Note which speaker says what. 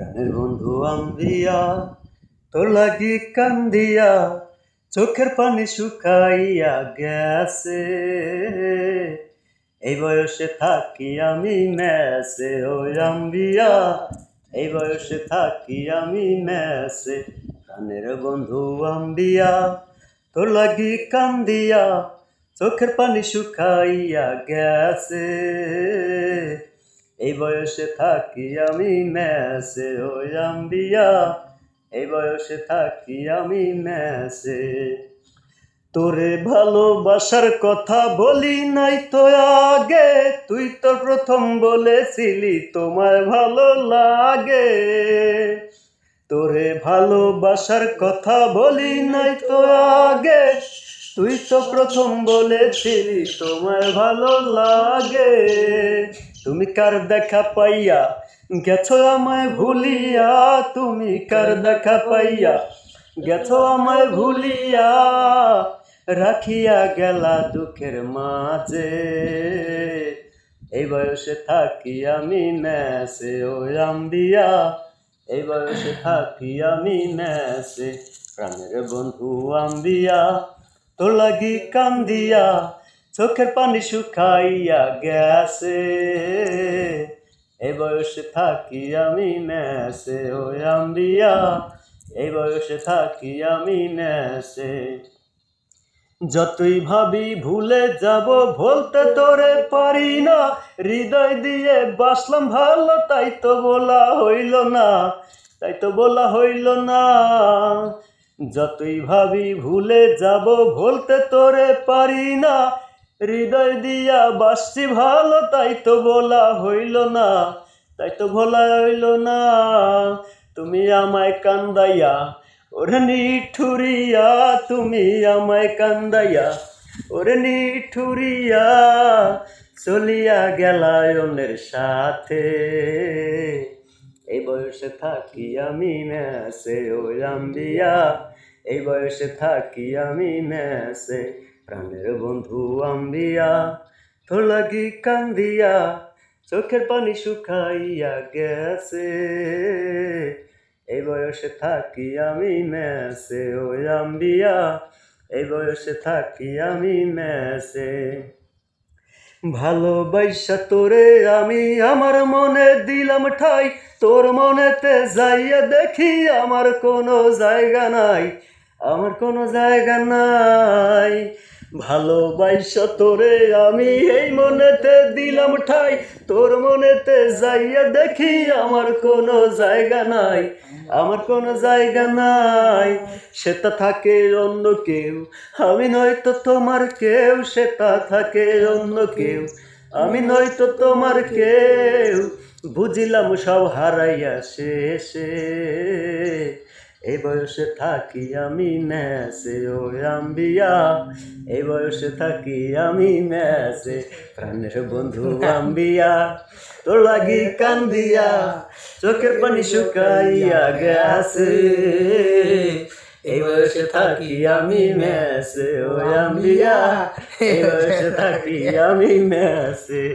Speaker 1: প্রাণের বন্ধু আম্বিয়া, তোর লাগি কান্দিয়া চোখের পানি শুকাইয়া গেছে। এই বয়সে থাকি আমি মেসে, ও আম্বিয়া, এই বয়সে থাকি আমি মেসে। প্রাণের বন্ধু আম্বিয়া, তোর লাগি কান্দিয়া চোখের পানি শুকাইয়া গেছে। এই বয়সে থাকি আমি মেসে, ও আম্বিয়া, এই বয়সে থাকি আমি মেসে। তোরে ভালোবাসার কথা বলি নাই তো আগে, তুই তো প্রথম বলেছিলি তোমায় ভালো লাগে। তোরে ভালোবাসার কথা বলি নাই তো আগে, তুই তো প্রথম বলেছিলি তোমায় ভালো লাগে। তুমি কার দেখা পাইয়া গেছো আমায় ভুলিয়া, তুমি কার দেখা পাইয়া গেছো আমায় ভুলিয়া, রাখিয়া গেলা দুঃখের মাঝে। এই বয়সে থাকি আমি মেসে, ও আম্বিয়া, এই বয়সে থাকি আমি মেসে। প্রাণের বন্ধু আম্বিয়া, তোর লাগি কান্দিয়া চোখের পানি শুকাইয়া গেছে। এই বয়সে থাকি আমি মেসে, ও আম্বিয়া, এই বয়সে থাকি আমি মেসে। যতই ভাবি ভুলে যাব বলতে তোরে পারি না, হৃদয় দিয়ে বাসলাম ভালো তাই তো বলা হইল না, তাই তো বলা হইল না। যতই ভাবি ভুলে যাব বলতে তোরে পারি না, হৃদয় দিয়া বাসছি ভালো তাই তো বলা হইল না, তাই তো বলা হইল না। তুমি আমায় কান্দাইয়া ওরে নিঠুরিয়া, তুমি আমায় কান্দাইয়া ওরে নিঠুরিয়া চলিয়া গেলা অন্যের সাথে। এই বয়সে থাকি আমি মেসে, ও আম্বিয়া, এই বয়সে থাকি আমি মেসে। প্রাণের বন্ধু আম্বিয়া, তোর লাগি কান্দিয়া চোখের পানি শুকাইয়া গেছে। এই বয়সে থাকি আমি মেসে, ও আম্বিয়া, এই বয়সে থাকি আমি মেসে। ভালোবাসা তোরে আমি আমার মনে দিলাম ঠাই, তোর মনেতে যাইয়া দেখি আমার কোনো জায়গা নাই, আমার কোনো জায়গা নাই। ভালোবাসা তোরে আমি এই মনেতে দিলাম ঠাই, তোর মনেতে যাইয়া দেখি আমার কোনো জায়গা নাই, আমার কোনো জায়গা নাই। সেটা থাকে অন্য কেউ, আমি নয়তো তোমার কেউ, সেটা থাকে অন্য কেউ, আমি নয়তো তোমার কেউ। বুঝিলাম সব হারাইয়া শেষে। এই বয়সে থাকি আমি মেসে, ও আম্বিয়া, এই বয়সে থাকি আমি মেসে। প্রাণের বন্ধু আম্বিয়া, তোর লাগি কান্দিয়া চোখের পানি শুকাইয়া গেছে। এই বয়সে থাকি আমি মেসে, ও আম্বিয়া, এই বয়সে থাকি আমি মেসে।